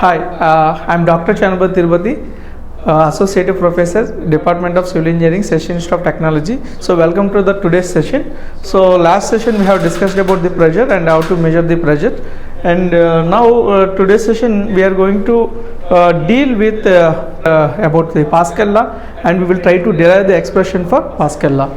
Hi, I'm Dr. Chanabhat Tirupati, Associate Professor, Department of Civil Engineering, Session Institute of Technology. So, welcome to the today's session. So, last session we have discussed about the pressure and how to measure the pressure. And now today's session we are going to deal with about the Pascal law, and we will try to derive the expression for Pascal law.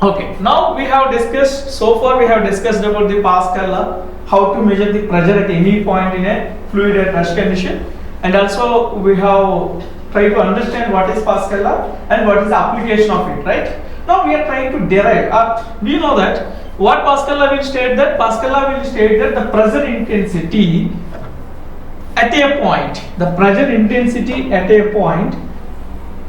Okay, now we have discussed, so far we have discussed about the Pascal law, how to measure the pressure at any point in a fluid at rest condition, and also we have tried to understand what is Pascal law and what is the application of it, right? Now we are trying to derive, we know that what Pascal law will state, that Pascal law will state that the pressure intensity at a point, the pressure intensity at a point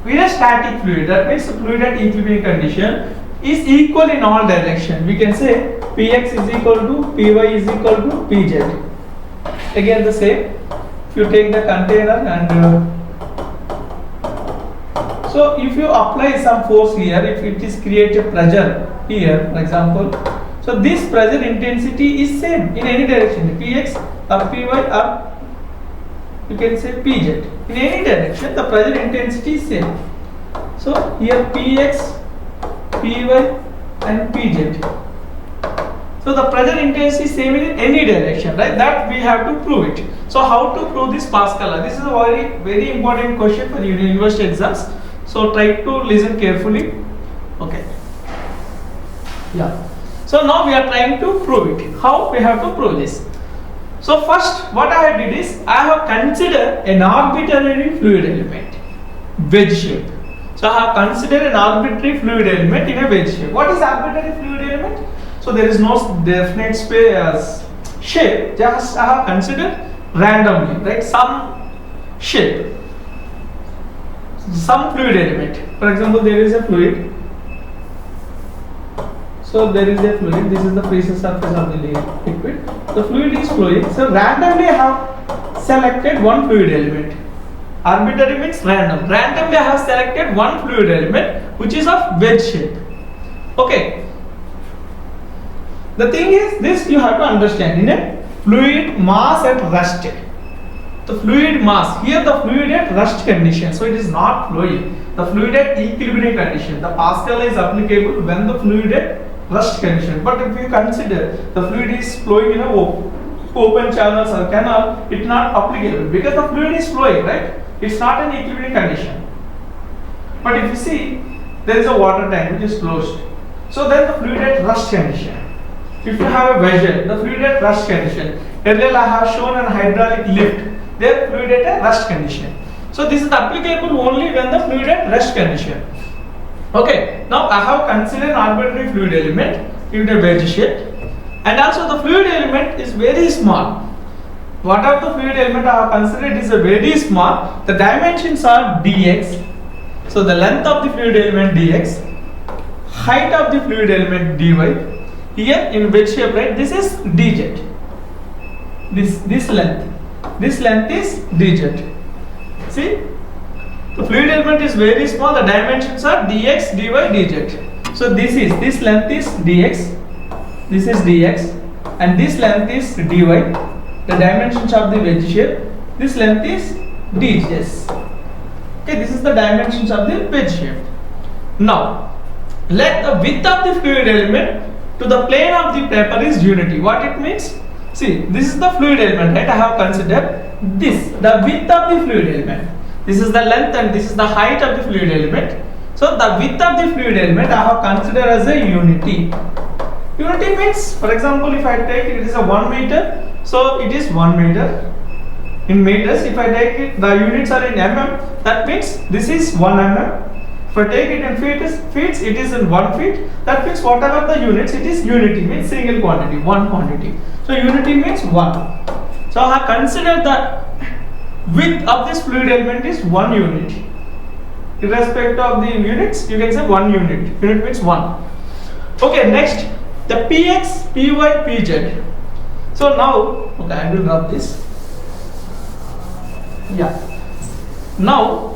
with a static fluid, that means the fluid at equilibrium condition, is equal in all directions. We can say Px is equal to Py is equal to Pz. Again the same. If you take the container and so if you apply some force here, if it is created pressure here, for example, so this pressure intensity is same in any direction, Px or Py or you can say Pz. In any direction, the pressure intensity is same. So here Px, Py and Pz. So the pressure intensity is same in any direction, right? That we have to prove it. So how to prove this Pascal law? This is a very important question for university exams. So try to listen carefully. Okay. Yeah. So now we are trying to prove it. How we have to prove this? So first, what I did is I have considered an arbitrary fluid element, wedge shape. So I have considered an arbitrary fluid element in a wedge shape. What is arbitrary fluid element? So there is no definite shape. Just I have considered randomly, right? Some shape, some fluid element. For example, there is a fluid. So there is a fluid. This is the pressure surface of the liquid. The fluid is flowing. So randomly I have selected one fluid element. Arbitrary means random. Randomly I have selected one fluid element which is of wedge shape. Okay. The thing is, this you have to understand, in a fluid mass at rest. The fluid mass, here the fluid at rest condition, so it is not flowing. The fluid at equilibrium condition, the Pascal law is applicable when the fluid at rest condition. But if you consider the fluid is flowing in a open channels or canal, it is not applicable because the fluid is flowing, right? It's not an equilibrium condition. But if you see, there is a water tank which is closed. So then the fluid at rest condition. If you have a vessel, the fluid at rest condition. Earlier I have shown an hydraulic lift. There fluid at a rest condition. So this is applicable only when the fluid at rest condition. Okay. Now I have considered an arbitrary fluid element in a wedge shape, and also the fluid element is very small. Whatever the fluid element I have considered is a very small. The dimensions are dx. So the length of the fluid element dx, height of the fluid element dy. Here in wedge shape, right? This is dz. This length. This length is dz. See, the fluid element is very small. The dimensions are dx, dy, dz. So this length is dx. This is dx, and this length is dy. The dimensions of the wedge shape. This length is dz. Okay, this is the dimensions of the wedge shape. Now, let the width of the fluid element to the plane of the paper is unity. What it means? See, this is the fluid element, right? I have considered this, the width of the fluid element. This is the length and this is the height of the fluid element. So the width of the fluid element I have considered as a unity. Unity means, for example, if I take it is a 1 meter, so it is 1 meter. In meters, if I take it, the units are in mm, that means this is 1 mm. If I take it in feet, it is in 1 feet. That means whatever the units, it is unity, means single quantity, one quantity. So unity means 1. So I have considered the width of this fluid element is 1 unit. Irrespective of the units, you can say 1 unit. Unit means 1. Okay, next the Px, Py, Pz. So now, okay, I will drop this. Yeah. Now,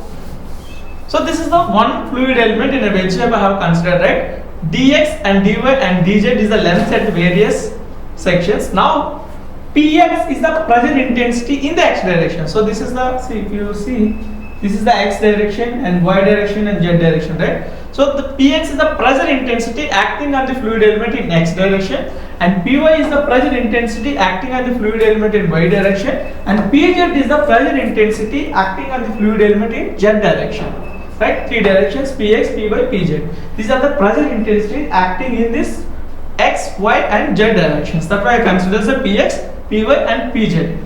so this is the one fluid element in a wedge shape I have considered, right? Dx and dy and dz is the length at various sections. Now Px is the pressure intensity in the x direction. So this is the, see, if you see, this is the x direction and y direction and z direction, right? So the Px is the pressure intensity acting on the fluid element in x direction, and Py is the pressure intensity acting on the fluid element in y direction, and Pz is the pressure intensity acting on the fluid element in z direction. Right? Three directions: Px, Py, Pz. These are the pressure intensity acting in this x, y, and z directions. That's why I consider the Px, Py, and Pz.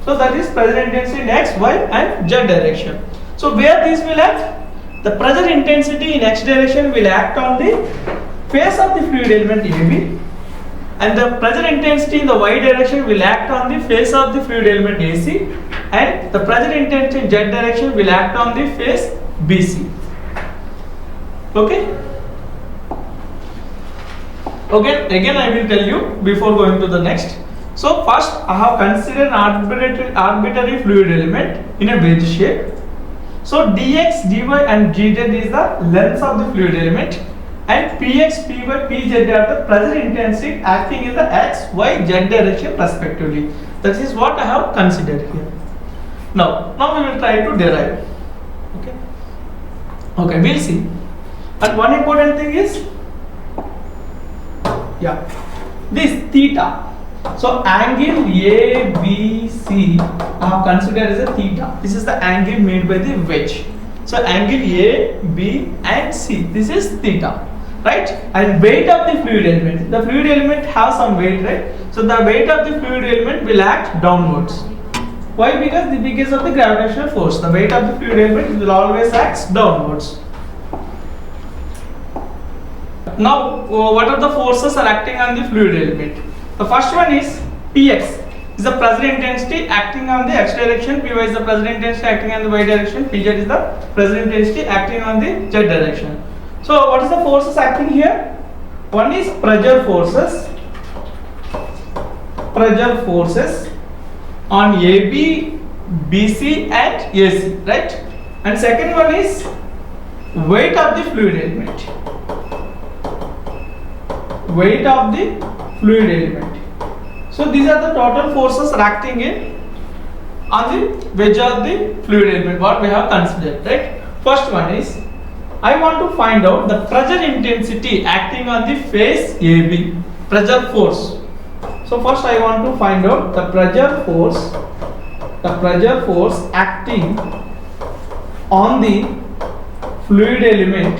So that is pressure intensity in x, y, and z direction. So where these will act? The pressure intensity in x direction will act on the face of the fluid element AB, and the pressure intensity in the y direction will act on the face of the fluid element AC, and the pressure intensity in z direction will act on the face BC. Okay? Okay, again I will tell you before going to the next. So first I have considered an arbitrary fluid element in a wedge shape. So dx, dy and gz is the length of the fluid element, and px, py, pz are the pressure intensity acting in the x, y, z direction respectively. That is what I have considered here. Now we will try to derive. Okay, we'll see. And one important thing is, this theta. So angle ABC I have considered as a theta. This is the angle made by the wedge. So angle A, B and C. This is theta, right? And weight of the fluid element. The fluid element has some weight, right? So the weight of the fluid element will act downwards. Why? Because of the gravitational force. The weight of the fluid element will always act downwards. Now, what are the forces are acting on the fluid element? The first one is Px is the pressure intensity acting on the x direction, Py is the pressure intensity acting on the y direction, Pz is the pressure intensity acting on the z direction. So what is the forces acting here? One is pressure forces on AB, BC and AC, right? And second one is weight of the fluid element. Weight of the fluid element. So these are the total forces acting on the wedge of the fluid element, what we have considered, right? First one is, I want to find out the pressure intensity acting on the face AB, pressure force. So first I want to find out the pressure force acting on the fluid element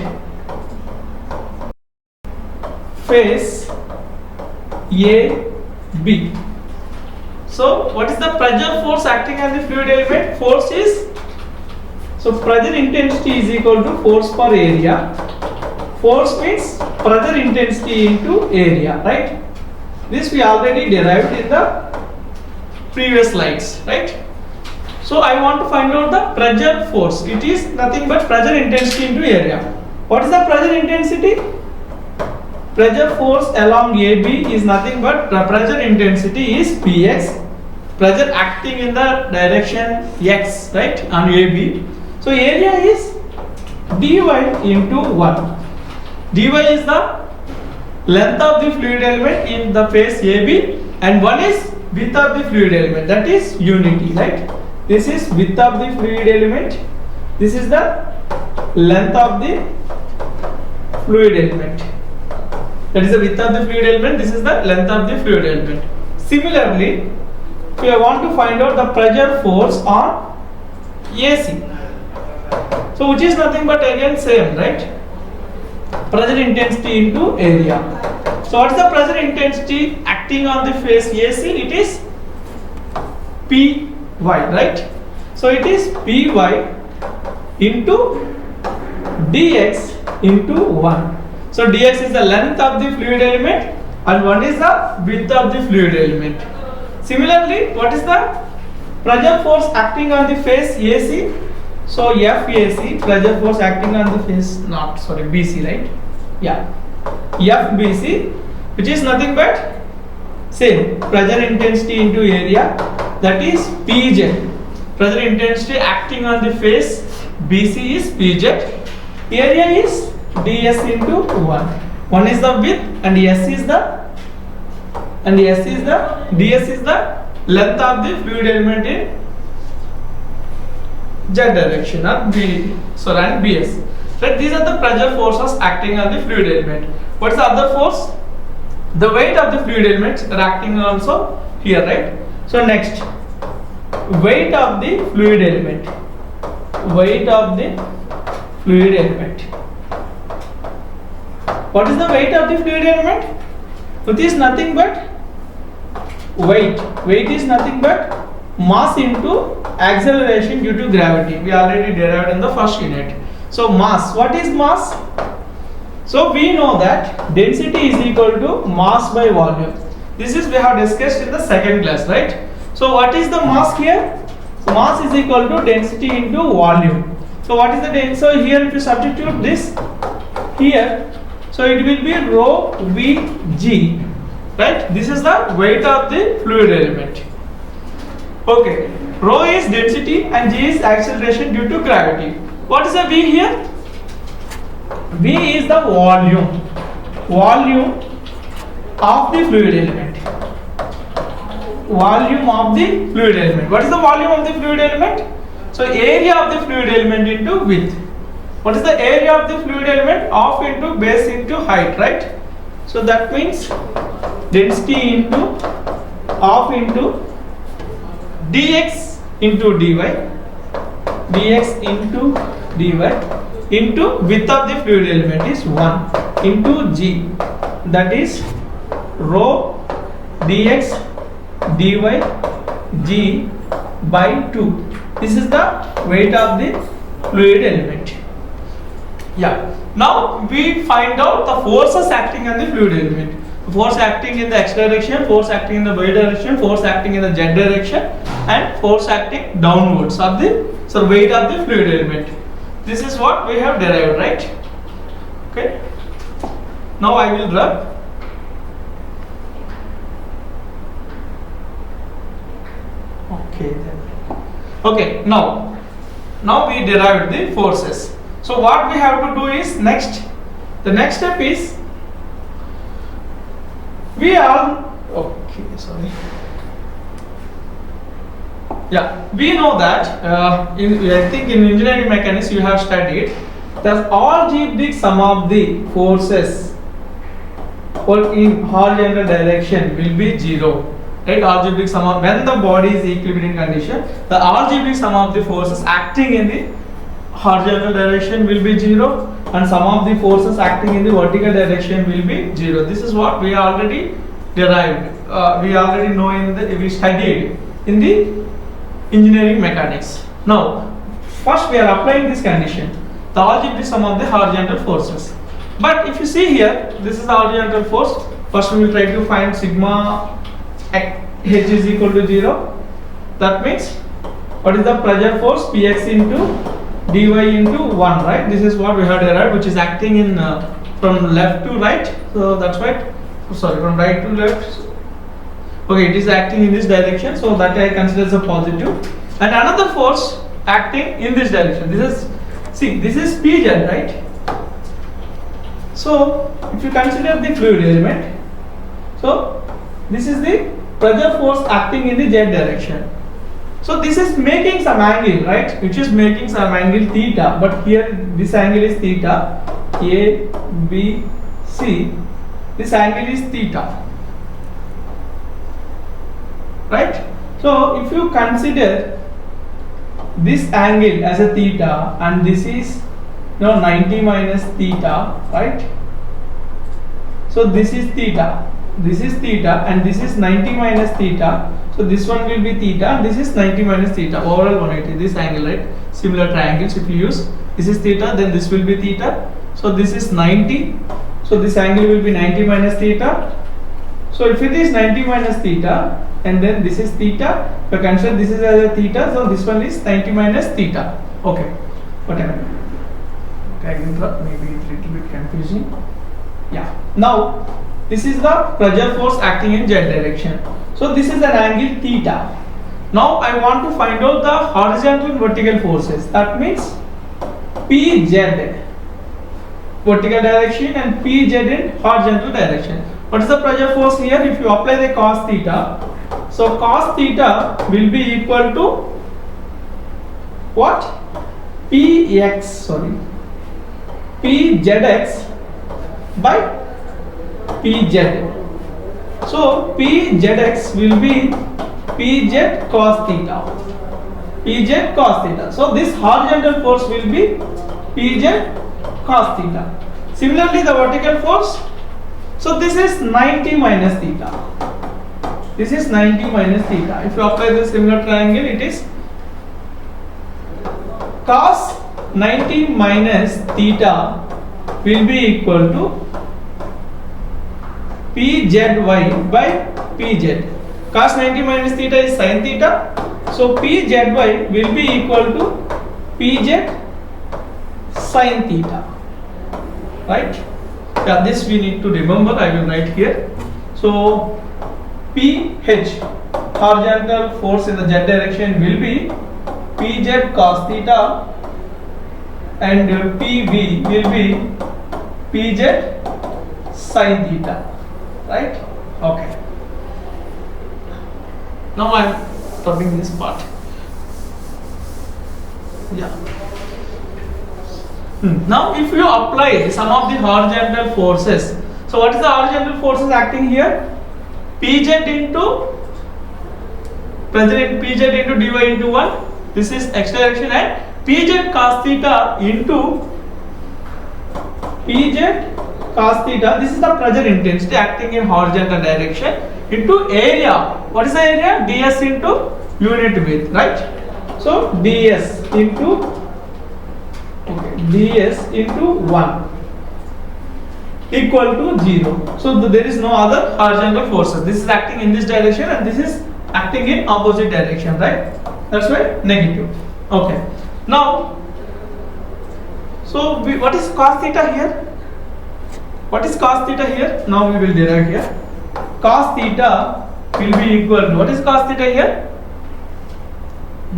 face AB. So what is the pressure force acting on the fluid element? Force is, so pressure intensity is equal to force per area. Force means pressure intensity into area, right? This we already derived in the previous slides, right? So I want to find out the pressure force. It is nothing but pressure intensity into area. What is the pressure intensity? Pressure force along AB is nothing but pressure intensity is Px. Pressure acting in the direction x, right, on AB. So area is dy into 1. Dy is the length of the fluid element in the face AB, and 1 is width of the fluid element, that is unity, right? This is width of the fluid element. This is the length of the fluid element. That is the width of the fluid element. This is the length of the fluid element. Similarly, if I want to find out the pressure force on AC, so which is nothing but again same, right? Pressure intensity into area. So what is the pressure intensity acting on the face AC? It is Py, right? So it is Py into dx into 1. So dx is the length of the fluid element and 1 is the width of the fluid element. Similarly, what is the pressure force acting on the face AC? So FAC, pressure force acting on the face, BC, right? Yeah, FBC, which is nothing but same pressure intensity into area, that is Pz. Pressure intensity acting on the face BC is Pz. Area is ds into 1. 1 is the width and ds is the length of the fluid element in z direction or b, so and bs. Right, these are the pressure forces acting on the fluid element. What is the other force? The weight of the fluid elements are acting also here, right? So next, weight of the fluid element. Weight of the fluid element. What is the weight of the fluid element? It is nothing but weight. Weight is nothing but mass into acceleration due to gravity. We already derived in the first unit. So mass. What is mass? So we know that density is equal to mass by volume. This is we have discussed in the second class, right? So what is the mass here? So mass is equal to density into volume. So what is the density? So here if you substitute this here, so it will be rho Vg, right? This is the weight of the fluid element. Okay, rho is density and g is acceleration due to gravity. What is the V here? V is the volume of the fluid element. Volume of the fluid element. What is the volume of the fluid element? So area of the fluid element into width. What is the area of the fluid element? Half into base into height, right? So that means density into half into dx into dy, dx into dy into width of the fluid element is 1 into g, that is rho dx dy g by 2. This is the weight of the fluid element. Yeah. Now we find out the forces acting on the fluid element. Force acting in the x direction, force acting in the y direction, force acting in the z direction, and force acting downwards of the weight of the fluid element. This is what we have derived, right? Okay. Now I will rub. Okay then. Okay, now we derived the forces. So what we have to do is the next step is we know that I think in engineering mechanics you have studied that algebraic sum of the forces in horizontal direction will be 0. Right? Algebraic sum of, when the body is equilibrium condition, the algebraic sum of the forces acting in the horizontal direction will be 0 and sum of the forces acting in the vertical direction will be 0. This is what we already derived. We already know we studied in the engineering mechanics. Now, first we are applying this condition, the algebraic sum of the horizontal forces. But if you see here, this is the horizontal force. First we will try to find sigma h is equal to 0. That means what is the pressure force? Px into dy into 1, right? This is what we have derived, which is acting in from left to right. So that's why, from right to left. Okay, it is acting in this direction, so that I consider as a positive. And another force acting in this direction. This is Pz, right? So if you consider the fluid element, so this is the pressure force acting in the z direction. So this is making some angle, right? Which is making some angle theta, but here this angle is theta, A, B, C. This angle is theta, right? So if you consider this angle as a theta and this is 90 minus theta, right? So this is theta and this is 90 minus theta. So this one will be theta and this is 90 minus theta, overall 180, this angle, right? Similar triangles if you use, this is theta, then this will be theta. So this is 90, so this angle will be 90 minus theta. So if it is 90 minus theta and then this is theta, if I consider this is as a theta, so this one is 90 minus theta. Okay, whatever. Okay, maybe it's a little bit confusing. Yeah. Now this is the pressure force acting in z direction. So this is an angle theta. Now I want to find out the horizontal and vertical forces. That means Pz vertical direction and Pz in horizontal direction. What is the pressure force here? If you apply the cos theta, so So cos theta will be equal to what? Pzx by Pz. So Pzx will be Pz cos theta. Pz cos theta. So this horizontal force will be Pz cos theta. Similarly, the vertical force. So this is 90 minus theta. This is 90 minus theta. If you apply the similar triangle, it is cos 90 minus theta will be equal to Pzy by Pz. Cos 90 minus theta is sin theta. So Pzy will be equal to Pz sin theta. Right? Yeah, this we need to remember. I will write here. So PH, horizontal force in the z direction, will be Pz cos theta, and PV will be Pz sin theta. Right? Okay. Now I am stopping this part. Yeah. Now if you apply some of the horizontal forces, so what is the horizontal forces acting here? Pz into Pz into dy into 1, this is x direction, and Pz cos theta into Pz cos theta, this is the pressure intensity acting in horizontal direction, into area. What is the area? ds into unit width, right? So ds into 1 equal to 0. So there is no other horizontal forces. This is acting in this direction and this is acting in opposite direction, right? That's why negative. Okay. Now, so what is cos theta here? What is cos theta here? Now we will derive here. Cos theta will be equal to, what is cos theta here?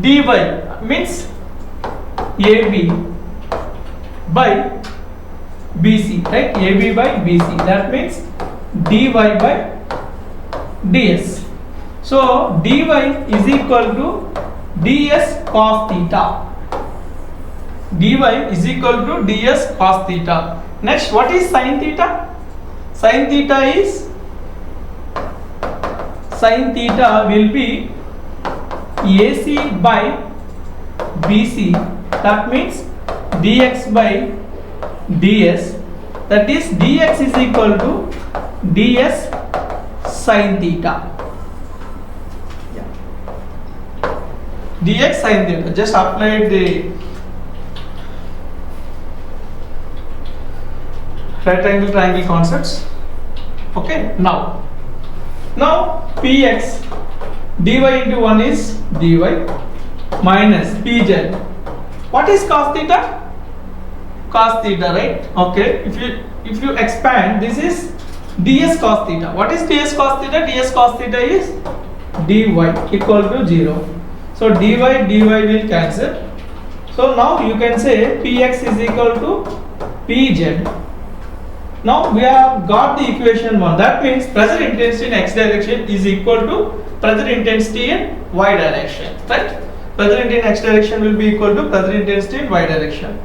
dy means AB by BC, right? AB by BC, that means dy by ds. So dy is equal to ds cos theta. Dy is equal to ds cos theta. Next, what is sin theta? Sin theta will be AC by BC, that means dx by ds, that is dx is equal to ds sin theta. Yeah. Dx sin theta, just apply the right angle triangle concepts. Okay, now px dy into 1 is dy minus pz. What is cos theta? Cos theta, right? Okay, if you expand, this is ds cos theta. What is ds cos theta? Ds cos theta is dy equal to 0. So dy will cancel. So now you can say px is equal to pz. Now we have got the equation 1. That means pressure intensity in x direction is equal to pressure intensity in y direction, right? Pressure intensity in x direction will be equal to pressure intensity in y direction.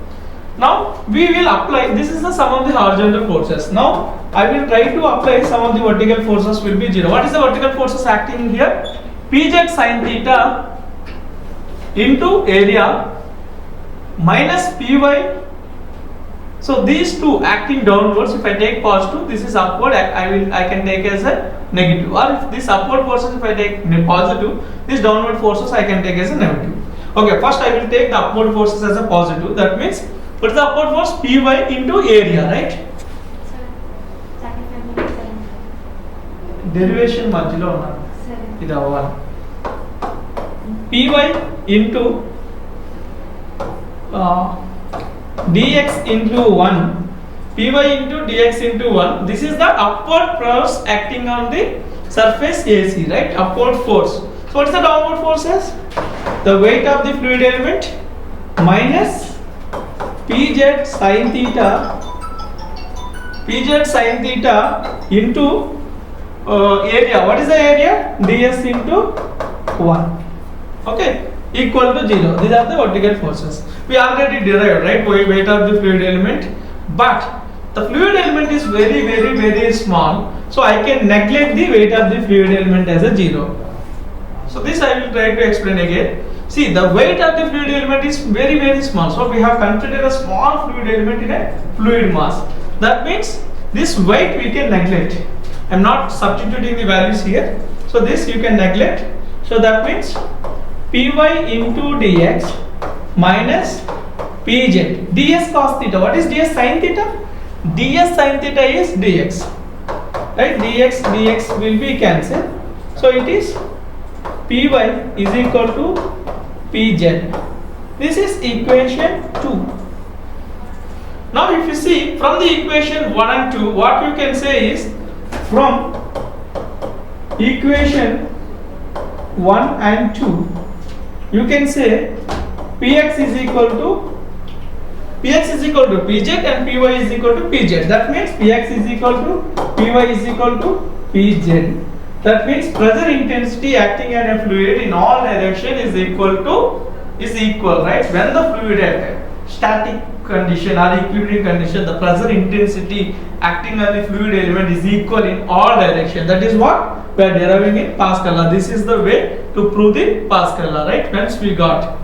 Now we will apply, this is the sum of the horizontal forces. Now I will try to apply some of the vertical forces will be 0. What is the vertical forces acting here? Pz sin theta into area minus py. So these two acting downwards, if I take positive, this is upward, I can take as a negative, or if this upward forces, if I take positive, these downward forces I can take as a negative. Okay, first I will take the upward forces as a positive. That means what is the upward force? Py into area, right? Derivation మధ్యలో ఉన్నాను ఇది అవ్వాలి. Py into dx into 1, py into dx into 1, this is the upward force acting on the surface AC, right? Upward force. So what is the downward forces? The weight of the fluid element minus pz sin theta into area. What is the area? ds into 1. Okay, equal to 0. These are the vertical forces. We already derived, right, weight of the fluid element, but the fluid element is very small, so I can neglect the weight of the fluid element as a 0. So this I will try to explain again. See, the weight of the fluid element is very small, so we have considered a small fluid element in a fluid mass. That means this weight we can neglect. I am not substituting the values here, so this you can neglect. So that means py into dx minus pz. ds cos theta. What is ds sin theta? ds sin theta is dx. Right? dx will be cancelled. So it is py is equal to pz. This is equation 2. Now if you see from the equation 1 and 2, what you can say is, from equation 1 and 2, you can say px is equal to pz and py is equal to pz. That means px is equal to py is equal to pz. That means pressure intensity acting on a fluid in all direction is equal, right? When the fluid at static condition or equilibrium condition, the pressure intensity acting on the fluid element is equal in all direction. That is what we are deriving in Pascal law. This is the way to prove the Pascal law, right? Hence we got.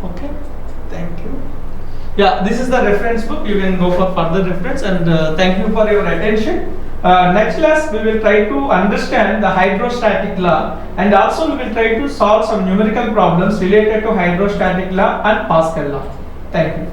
Okay. Thank you. Yeah, this is the reference book. You can go for further reference, and thank you for your attention. Next class we will try to understand the hydrostatic law, and also we will try to solve some numerical problems related to hydrostatic law and Pascal law. Thank you.